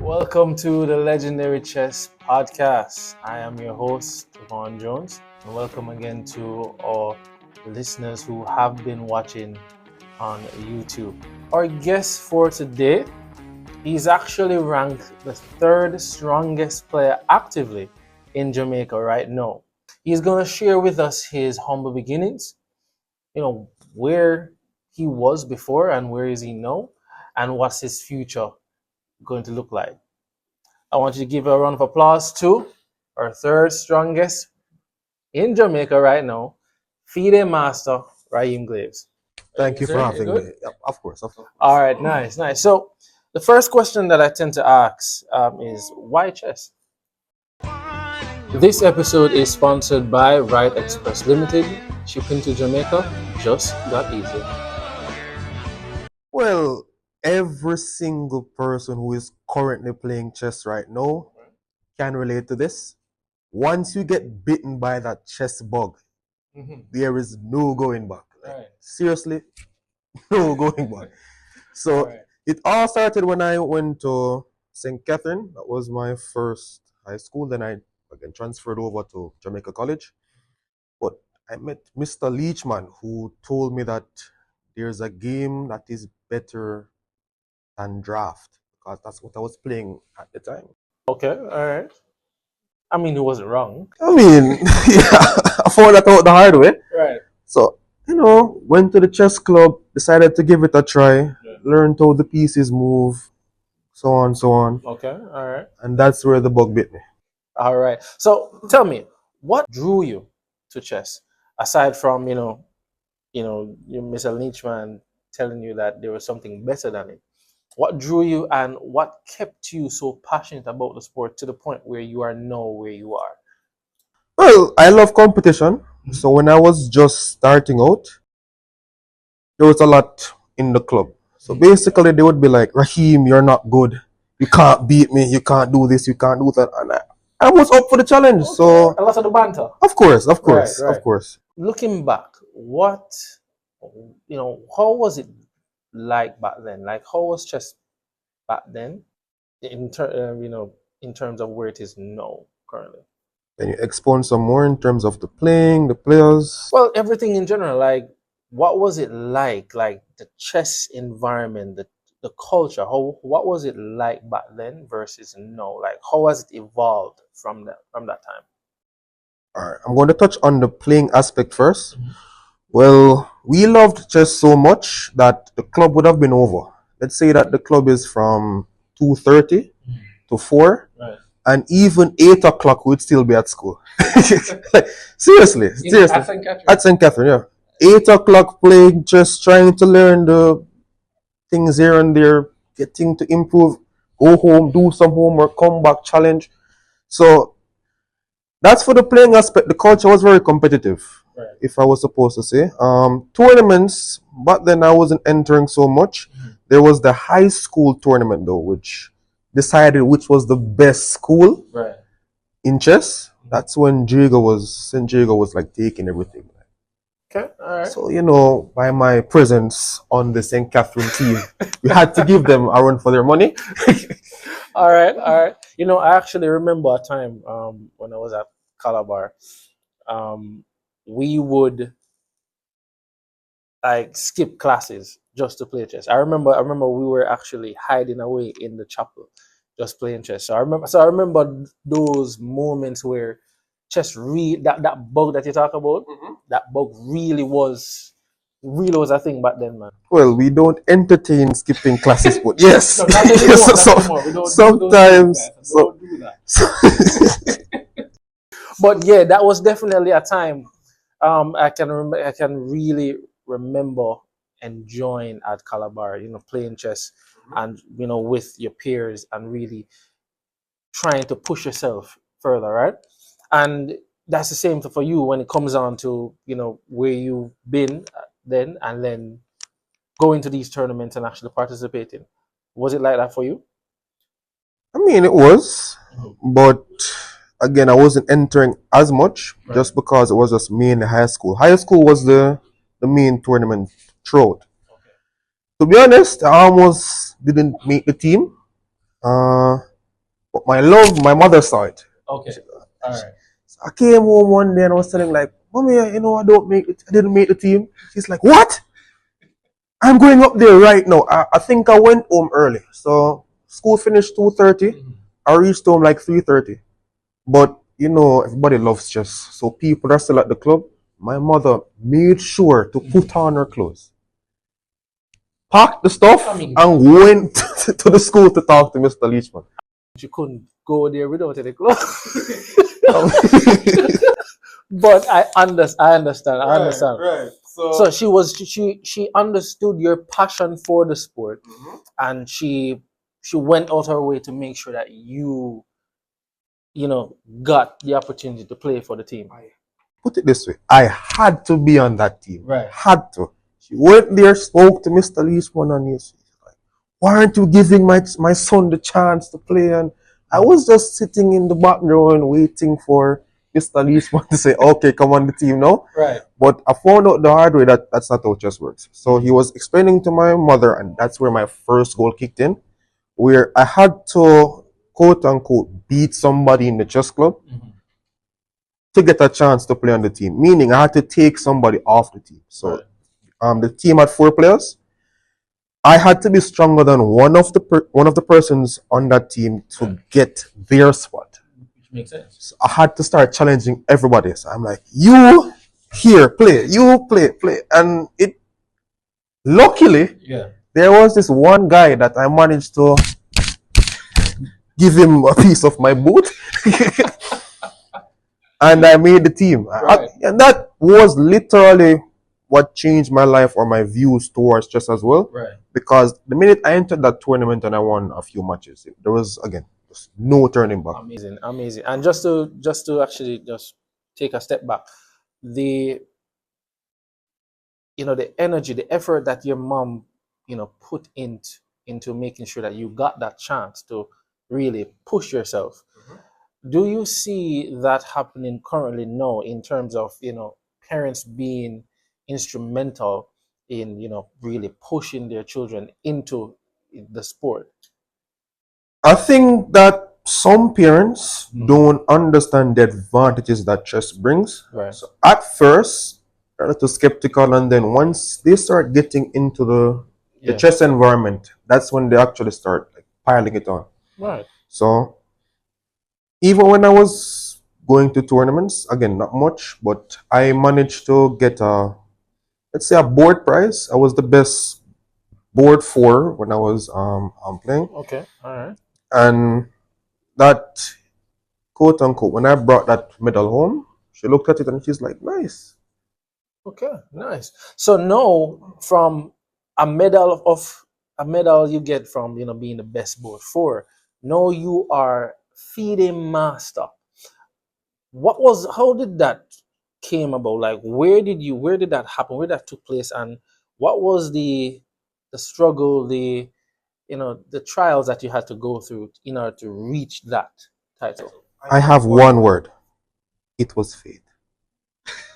Welcome to the Legendary Chess Podcast. I am your host, Yvonne Jones, and welcome again to our listeners who have been watching on YouTube. Our guest for today, he's actually ranked the third strongest player actively in Jamaica right now. He's going to share with us his humble beginnings, where he was before and where is he now, and what's his future going to look like. I want you to give a round of applause to our third strongest in Jamaica right now, Fide Master Raheem Glaves. Thank you for having me. Of course. All right, nice. So the first question that I tend to ask is why chess? This episode is sponsored by Ride Express Limited. Shipping to Jamaica just got easier. Well, every single person who is currently playing chess right now can relate to this. Once you get bitten by that chess bug, there is no going back. Seriously, no going back. So it all started when I went to St. Catherine. That was my first high school. Then I again transferred over to Jamaica College. But I met Mr. Leachman, who told me that there's a game that is better than draft, because that's what I was playing at the time. Okay, all right. I mean, he wasn't wrong. I mean, I found that out the hard way. Right. So, went to the chess club, decided to give it a try, learned how the pieces move, so on, so on. Okay, all right. And that's where the bug bit me. All right. So tell me, what drew you to chess? Aside from, your Mr. Leachman telling you that there was something better than it. What drew you and what kept you so passionate about the sport to the point where you are now where you are? Well, I love competition. So when I was just starting out, there was a lot in the club. So basically they would be like, Raheem, you're not good. You can't beat me. You can't do this. You can't do that. And I was up for the challenge. Okay. So a lot of the banter. Of course. Looking back, how was it like back then? Like, how was chess back then in terms of where it is now currently? Can you expound some more in terms of the playing, the players? Well, everything in general. Like, what was it like the chess environment, the culture? What was it like back then versus now? Like, how has it evolved from that time? All right, I'm going to touch on the playing aspect first. Well, we loved chess so much that the club would have been over. Let's say that the club is from 2:30 to 4, right, and even 8 o'clock we'd still be at school. Like, seriously. At St. Catherine, yeah. 8 o'clock playing chess, trying to learn the things here and there, getting to improve, go home, do some homework, come back, challenge. So that's for the playing aspect. The culture was very competitive, right, if I was supposed to say. Tournaments, but then I wasn't entering so much. There was the high school tournament though, which decided which was the best school, right, in chess. That's when St. Jago was like taking everything. Okay, all right. So, by my presence on the St. Catherine team, we had to give them a run for their money. All right. I actually remember a time when I was at Calabar, we would like skip classes just to play chess. I remember we were actually hiding away in the chapel just playing chess. So I remember those moments where chess that bug that you talk about, that bug really was a thing back then, man. Well, we don't entertain skipping classes, but yes. No, not anymore. We don't sometimes. Don't do that. But yeah, that was definitely a time I can really remember enjoying at Calabar, playing chess and with your peers and really trying to push yourself further, right? And that's the same for you when it comes on to where you've been then and then going to these tournaments and actually participating. Was it like that for you? I mean, it was, but again, I wasn't entering as much, right, just because it was just me in the high school. High school was the main tournament throughout. Okay. To be honest, I almost didn't make the team. But my mother saw it. Okay. All right. So I came home one day and I was telling like, Mommy, I didn't make the team. She's like, what? I'm going up there right now. I think I went home early. So school finished 2:30. I reached home like 3:30. But everybody loves chess. So people are still at the club. My mother made sure to put on her clothes, packed the stuff, and went to the school to talk to Mr. Leachman. You couldn't go there without any clothes. But I understand. I understand. Right. So she understood your passion for the sport, and she went out her way to make sure that you got the opportunity to play for the team. Put it this way, I had to be on that team. Right. Had to. She went there, spoke to Mr. Leachman, and he's like, why aren't you giving my son the chance to play? And I was just sitting in the back row and waiting for Mr. Leachman to say, okay, come on the team now. Right. But I found out the hard way that that's not how chess works. So he was explaining to my mother, and that's where my first goal kicked in, where I had to, quote unquote, beat somebody in the chess club to get a chance to play on the team. Meaning I had to take somebody off the team. So the team had 4 players. I had to be stronger than one of the persons on that team to get their spot. Which makes sense. So I had to start challenging everybody. So I'm like, you here play, you play, and it luckily there was this one guy that I managed to give him a piece of my boot. And I made the team. Right. And that was literally what changed my life or my views towards chess as well. Right. Because the minute I entered that tournament and I won a few matches, there was again just no turning back. Amazing. And just to actually just take a step back, the energy, the effort that your mom put into making sure that you got that chance to really push yourself. Do you see that happening currently now in terms of parents being instrumental in really pushing their children into the sport? I think that some parents don't understand the advantages that chess brings. Right. So at first, they're a little skeptical, and then once they start getting into the chess environment, that's when they actually start like piling it on. Right. So even when I was going to tournaments, again, not much, but I managed to get let's say a board prize. I was the best board 4 when I was playing. Okay. All right. And that, quote unquote, when I brought that medal home, she looked at it and she's like, nice. Okay, nice. So now, from a medal you get from being the best board 4, now you are Fide Master. How did that came about? Like, where did that happen? Where that took place, and what was the struggle, the trials that you had to go through in order to reach that title? I have one word. It was fate.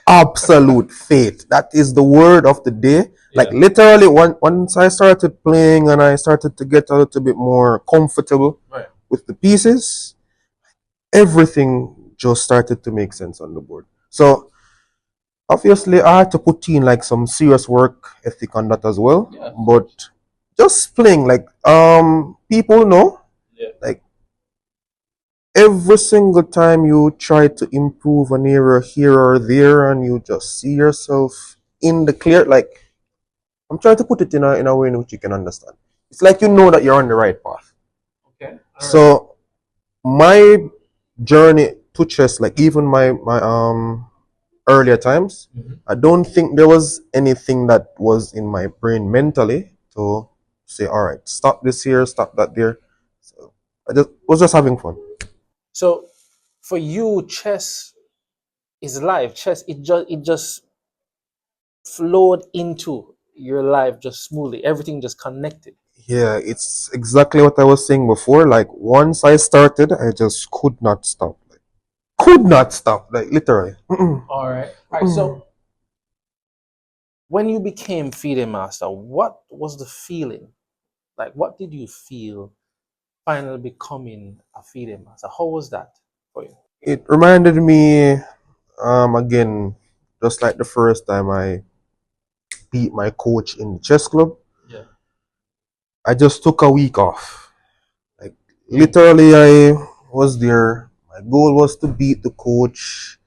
Absolute fate. That is the word of the day. Like literally, once I started playing and I started to get a little bit more comfortable with the pieces, everything just started to make sense on the board. So obviously, I had to put in like some serious work ethic on that as well. But just playing, like people know, like every single time you try to improve an area here or there, and you just see yourself in the clear, like I'm trying to put it in a way in which you can understand. It's like you know that you're on the right path. Okay. So my journey to chess, like even my earlier times, I don't think there was anything that was in my brain mentally to say, all right, stop this here, stop that there. So I was just having fun. So for you, chess is life. Chess, it just flowed into your life just smoothly. Everything just connected. Yeah, it's exactly what I was saying before. Like once I started, I just could not stop. Like, could not stop. Like literally. All right. So when you became Fide Master, what was the feeling? Like, what did you feel finally becoming a Fide Master? How was that for you? It reminded me, again, just like the first time I beat my coach in the chess club. Yeah. I just took a week off. Like literally, I was there. My goal was to beat the coach.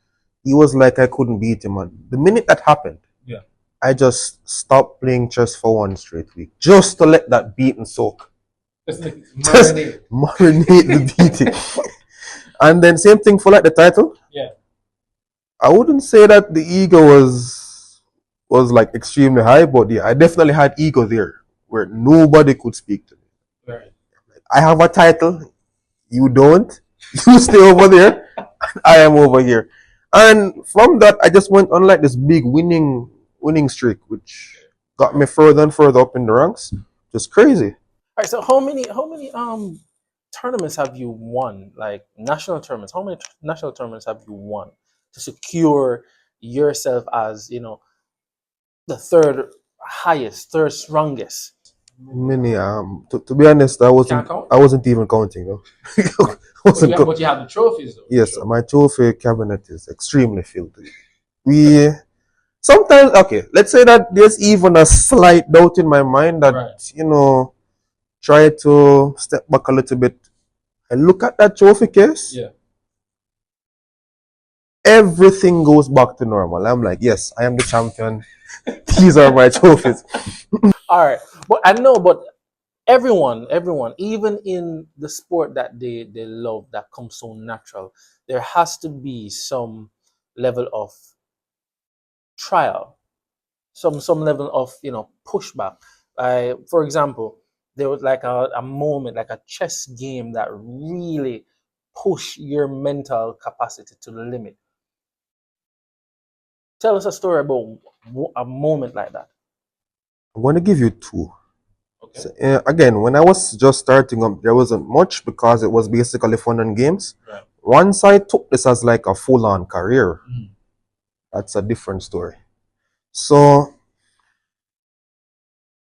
He was like I couldn't beat him. And the minute that happened, Yeah. I just stopped playing chess for one straight week, just to let that beating soak. Just Just marinate. marinate the beating. And then same thing for like the title. Yeah. I wouldn't say that the ego was like extremely high, but yeah, I definitely had ego there where nobody could speak to me. Right. I have a title, you don't. You stay over there, I am over here. And from that, I just went on like this big winning streak, which got me further and further up in the ranks. Just crazy. All right. So how many tournaments have you won? Like national tournaments? How many national tournaments have you won to secure yourself as the third highest, third strongest? Many to be honest, Can't count. I wasn't even counting though. But you have the trophies though. Yes, Sure. my trophy cabinet is extremely filled. We sometimes okay, let's say that there's even a slight doubt in my mind that Right. try to step back a little bit and look at that trophy case. Yeah. Everything goes back to normal. I'm like, yes, I am the champion. These are my trophies. All right. But I know, but everyone, even in the sport that they love that comes so natural, there has to be some level of trial, some level of pushback. For example, there was like a moment, like a chess game that really push your mental capacity to the limit. Tell us a story about a moment like that. I'm going to give you two. Okay. So, again, when I was just starting up, there wasn't much because it was basically fun and games. Right. Once I took this as like a full-on career, Mhm. that's a different story. So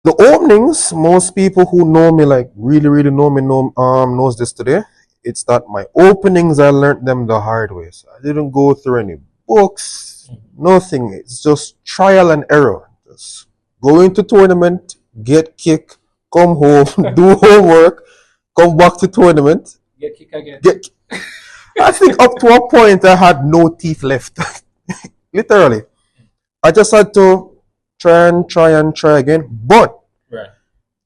the openings, most people who know me, like really know me, knows this today. It's that my openings, I learned them the hard way. So I didn't go through any books, nothing. It's just trial and error. Just go into tournament, get kicked, come home, do homework, come back to tournament, Get kicked again. get. I think up to a point I had no teeth left. Literally, I just had to try again. But Right.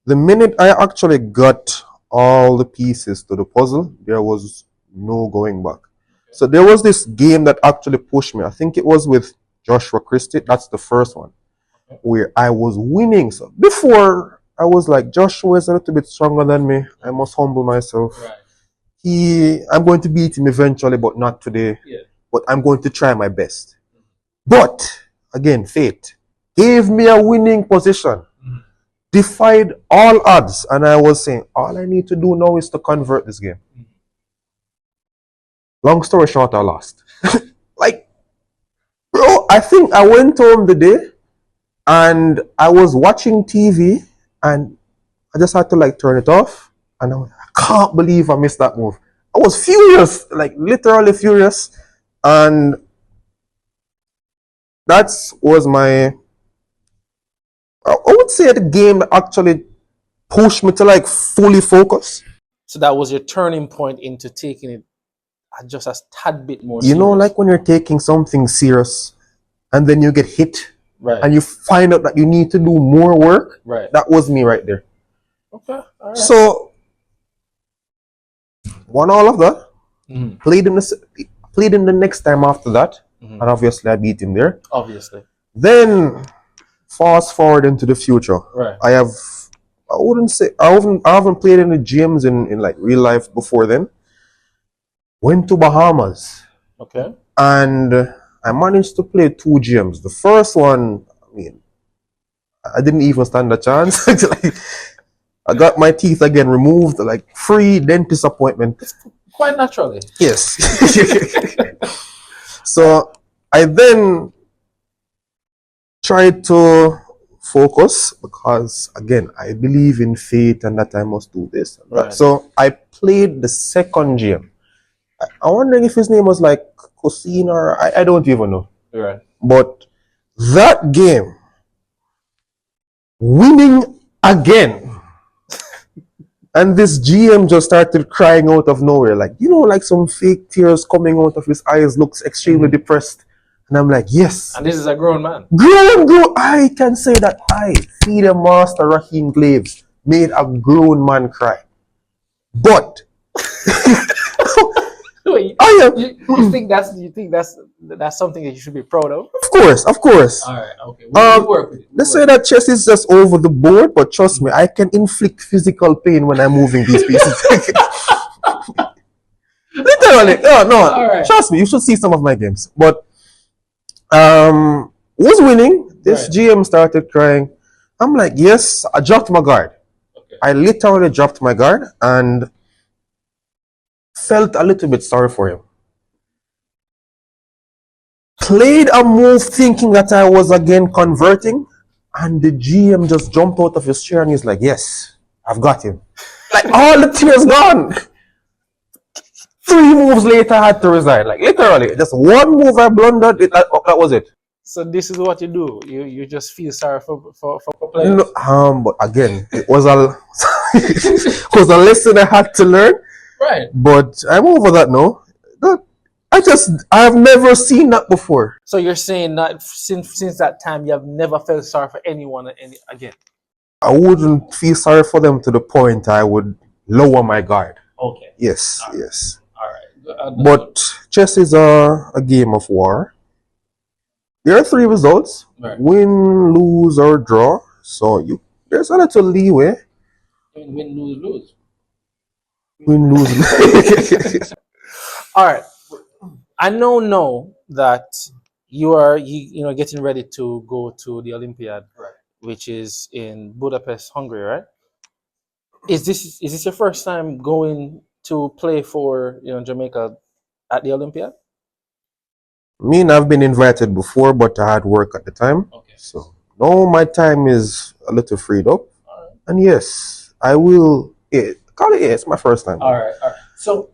the minute I actually got all the pieces to the puzzle, there was no going back. So there was this game that actually pushed me. I think it was with Joshua Christie. That's the first one where I was winning. So before I was like, Joshua is a little bit stronger than me. I must humble myself. Right. I'm going to beat him eventually, but not today. Yeah. But I'm going to try my best. But again, fate gave me a winning position. Defied all odds, and I was saying, all I need to do now is to convert this game. Long story short, I lost. Like, bro, I think I went home the day and I was watching TV and I just had to like turn it off. And I can't believe I missed that move. I was furious, like literally furious. And that was I would say the game that actually pushed me to like fully focus. So that was your turning point into taking it just a tad bit more You serious. know, like when you're taking something serious and then you get hit Right. and you find out that you need to do more work. Right. That was me right there. Okay. All right. So won all of that. Mhm. Played him the next time after that, Mhm. and obviously I beat him there. Obviously. Then fast forward into the future. Right. I wouldn't say I haven't played in the gyms in like real life before then. Went to Bahamas. Okay. And I managed to play two gyms. The first one, I mean, I didn't even stand a chance. Like, I got my teeth again removed, like free dentist appointment. Quite naturally. Yes. So I then tried to focus because, again, I believe in fate and that I must do this. Right. So I played the second game. I'm wondering if his name was like Cosine or I don't even know. Right. But that game, winning again. And this GM just started crying out of nowhere, like, like some fake tears coming out of his eyes, looks extremely depressed. And I'm like, yes. And this is a grown man. Grown. I can say that Fide Master Raheem Glaves, made a grown man cry. But Wait, I am. You think that's something that you should be proud of? Of course. All right, okay. We'll work with it. They say that chess is just over the board, but trust me, I can inflict physical pain when I'm moving these pieces. Literally, no. Right. Trust me, you should see some of my games. But was winning. This GM started crying. I'm like, yes, I dropped my guard. Okay. I literally dropped my guard and felt a little bit sorry for him. Played a move thinking that I was again converting, and the GM just jumped out of his chair and he's like, yes, I've got him. Like, all the tears gone. 3 moves later, I had to resign. Like, literally, just one move I blundered, that was it. So this is what you do. You just feel sorry for players. No, but again, it was a lesson I had to learn. Right. But I'm over that now. I've never seen that before. So you're saying that since that time you have never felt sorry for anyone again? I wouldn't feel sorry for them to the point I would lower my guard. Okay. Yes, yes. All right. But chess is a game of war. There are 3 results: win, lose, or draw. So there's a little leeway. Win, lose. Win, lose. All right. I know that you are getting ready to go to the Olympiad, which is in Budapest, Hungary, right? Is this your first time going to play for Jamaica at the Olympiad? I've been invited before, but I had work at the time. Okay. So now my time is a little freed up. All right. And yes, I will. It's my first time. All right. So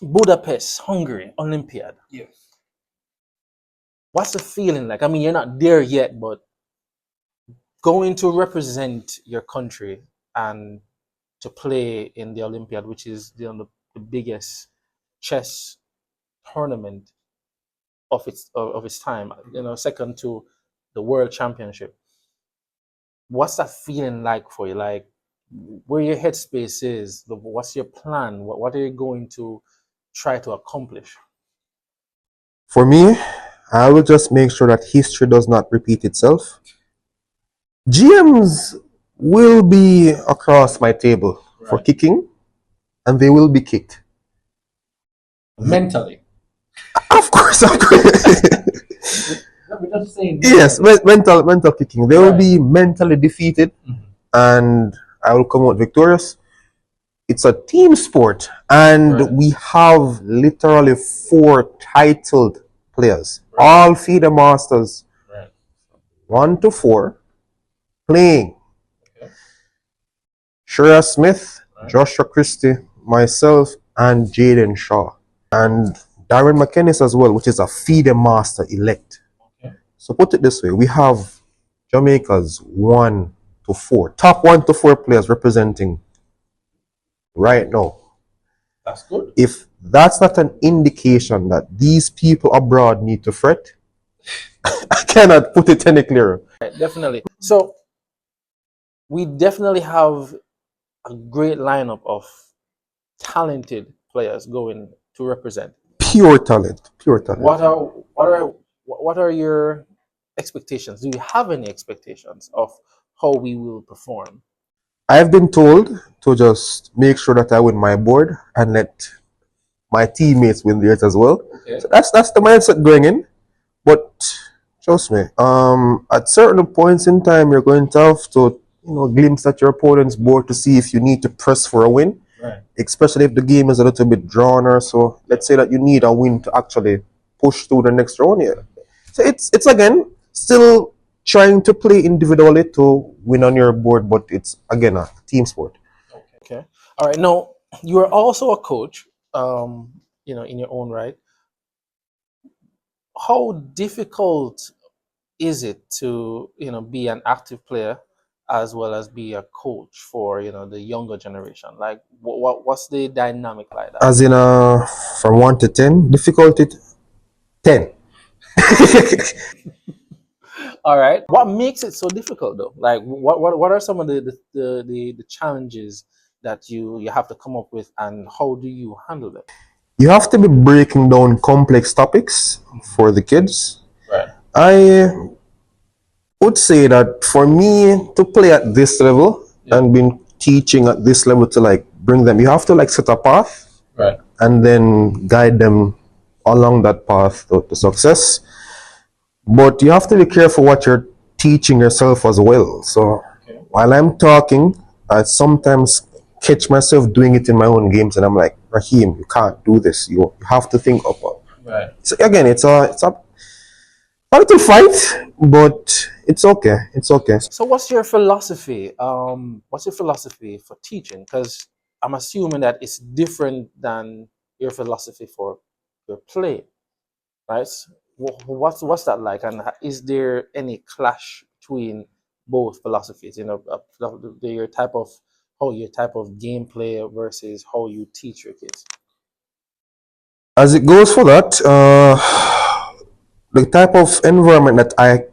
Budapest, Hungary, Olympiad. Yes. What's the feeling like? I mean, you're not there yet, but going to represent your country and to play in the Olympiad, which is the biggest chess tournament of its time, second to the World Championship. What's that feeling like for you? Like, where your headspace is? What's your plan? What are you going to try to accomplish? For me, I will just make sure that history does not repeat itself. GMs will be across my table for kicking, and they will be kicked. Mentally? Of course. Yes, mental kicking. They will be mentally defeated, and I will come out victorious. It's a team sport, and we have literally 4 titled players, all Fide Masters, 1 to 4, playing. Shreya Smith, Joshua Christie, myself, and Jaden Shaw, and Darren McKennis as well, which is a Fide Master elect. So put it this way, we have Jamaica's 1 to 4, top 1 to 4 players representing right now. That's good. If that's not an indication that these people abroad need to fret, I cannot put it any clearer. Right, definitely. So we definitely have a great lineup of talented players going to represent. Pure talent. What are your expectations? Do you have any expectations of how we will perform? I've been told to just make sure that I win my board and let my teammates win theirs as well. Okay. So that's the mindset going in. But trust me, at certain points in time, you're going to have to glimpse at your opponent's board to see if you need to press for a win. Right. Especially if the game is a little bit drawn or so. Let's say that you need a win to actually push through the next round here. So it's again still trying to play individually to win on your board, but it's again a team sport. Okay. All right. Now, you are also a coach, in your own right. How difficult is it to, be an active player as well as be a coach for, the younger generation? Like, what's the dynamic like that? As in from 1 to 10, difficulty 10. All right. What makes it so difficult though? Like, what are some of the challenges that you have to come up with, and how do you handle them? You have to be breaking down complex topics for the kids. Right. I would say that for me to play at this level and been teaching at this level to like bring them, you have to like set a path Right. and then guide them along that path to success. But you have to be careful what you're teaching yourself as well. So while I'm talking, I sometimes catch myself doing it in my own games, and I'm like, Raheem, you can't do this. You have to think up. Right. So again, it's a little fight, but it's okay. It's okay. So what's your philosophy? What's your philosophy for teaching? Because I'm assuming that it's different than your philosophy for your play, right? What's that like? And is there any clash between both philosophies? Your type of gameplay versus how you teach your kids. As it goes for that, the type of environment that I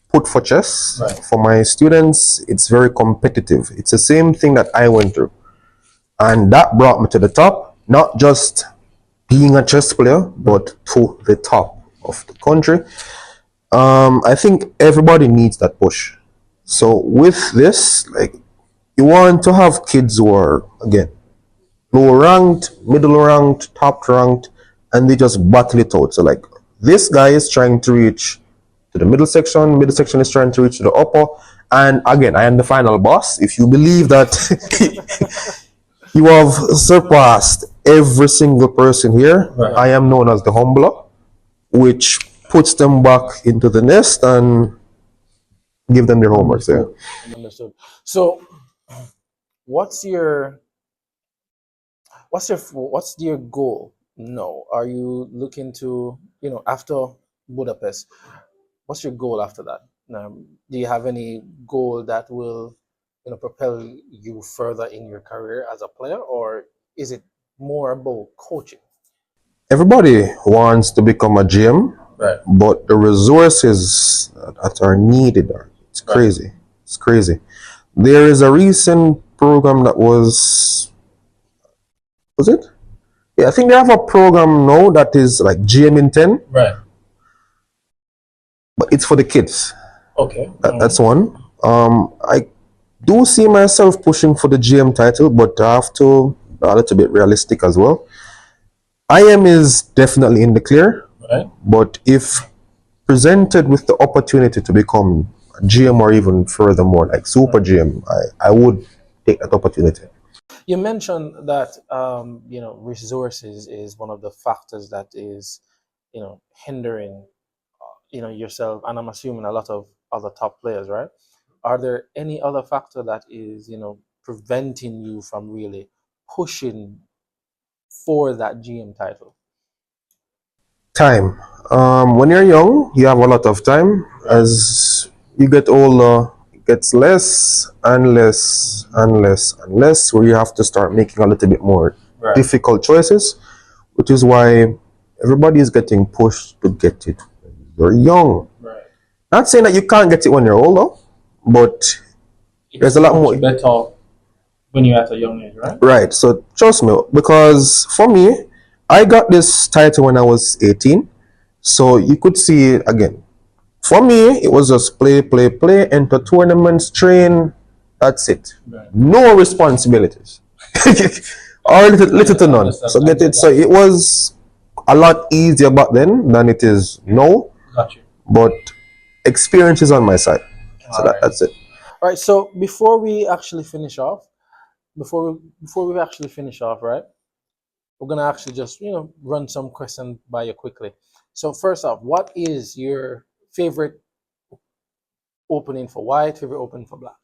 put for chess for my students, it's very competitive. It's the same thing that I went through, and that brought me to the top. Not just being a chess player, but to the top of the country. I think everybody needs that push. So with this, like, you want to have kids who are again low ranked, middle ranked, top ranked, and they just battle it out. So like this guy is trying to reach to the middle section is trying to reach to the upper, and again, I am the final boss. If you believe that you have surpassed every single person here, I am known as the humbler, which puts them back into the nest and give them their homework there. Understood. So, what's your what's your goal? No, are you looking to, after Budapest? What's your goal after that? Do you have any goal that will, propel you further in your career as a player, or is it more about coaching? Everybody wants to become a GM, Right. but the resources that are needed are it's crazy. It's crazy. There is a recent program that was it? Yeah, I think they have a program now that is like GM in 10, Right. but it's for the kids. Okay. That's one. I do see myself pushing for the GM title, but I have to be a little bit realistic as well. IM is definitely in the clear, Right. but if presented with the opportunity to become a GM or even furthermore, like super GM, I would take that opportunity. You mentioned that resources is one of the factors that is hindering yourself, and I'm assuming a lot of other top players, right? Are there any other factor that is preventing you from really pushing for that GM title? Time. When you're young, you have a lot of time. As you get older, it gets less and less and less and less, where you have to start making a little bit more difficult choices, which is why everybody is getting pushed to get it when you're young. Right. Not saying that you can't get it when you're older, but there's a lot more better when you're at a young age, right? Right. So trust me, because for me, I got this title when I was 18. So you could see it again. For me, it was just play, play, play, enter tournaments, train. That's it. Right. No responsibilities. Or little to none. So get it. So it was a lot easier back then than it is now. Got you. But experience is on my side. So that's it. All right. So before we actually finish off, before we actually finish off, right? We're gonna actually just run some questions by you quickly. So first off, what is your favorite opening for white, favorite opening for black?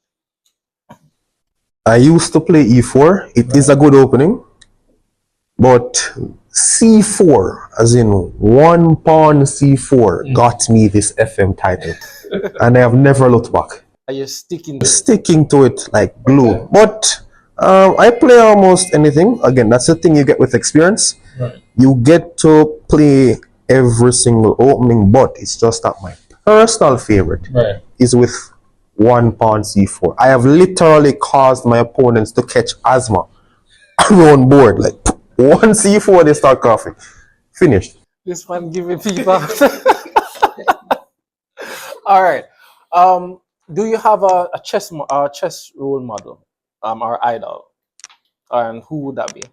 I used to play e4. It is a good opening, but c4, as in one pawn c4, got me this FM title, and I have never looked back. Are you sticking to it? Sticking to it like glue. But I play almost anything. Again, that's the thing you get with experience. Right. You get to play every single opening, but it's just that my personal favorite Right. is with one pawn c4. I have literally caused my opponents to catch asthma on board. Like one c4, they start coughing. Finished. This one giving people. All right. Do you have a chess role model, or idol, and who would that be?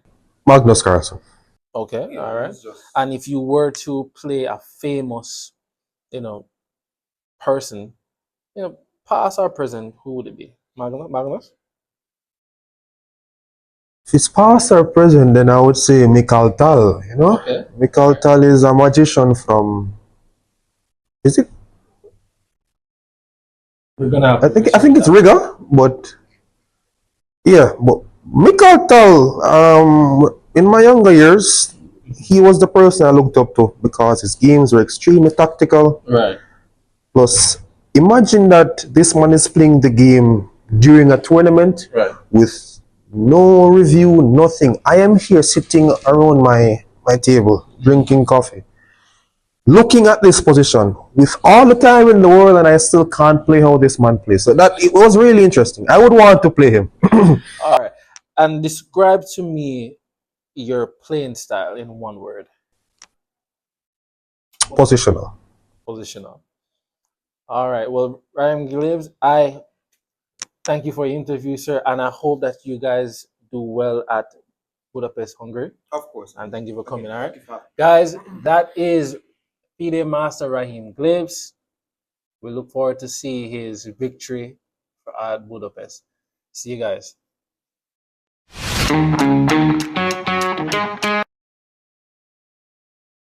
Magnus Carlsen. Okay. All right. And if you were to play a famous, person, past or present, who would it be? Magnus? If it's past or present, then I would say Mikhail Tal. Okay. Mikhail Tal is a magician from. Is it? We're gonna have I think it's Riga, but yeah, but Mikhail Tal. In my younger years, he was the person I looked up to because his games were extremely tactical. Right. Plus, imagine that this man is playing the game during a tournament with no review, nothing. I am here sitting around my table, drinking coffee, looking at this position with all the time in the world, and I still can't play how this man plays. So it was really interesting. I would want to play him. All right. And describe to me your playing style in one word. Positional. Positional. All right. Well, Raheem Glaves, I thank you for your interview, sir, and I hope that you guys do well at Budapest, Hungary. Of course. And thank you for coming. All right, guys, that is Fide Master Raheem Glaves. We look forward to see his victory at Budapest. See you guys.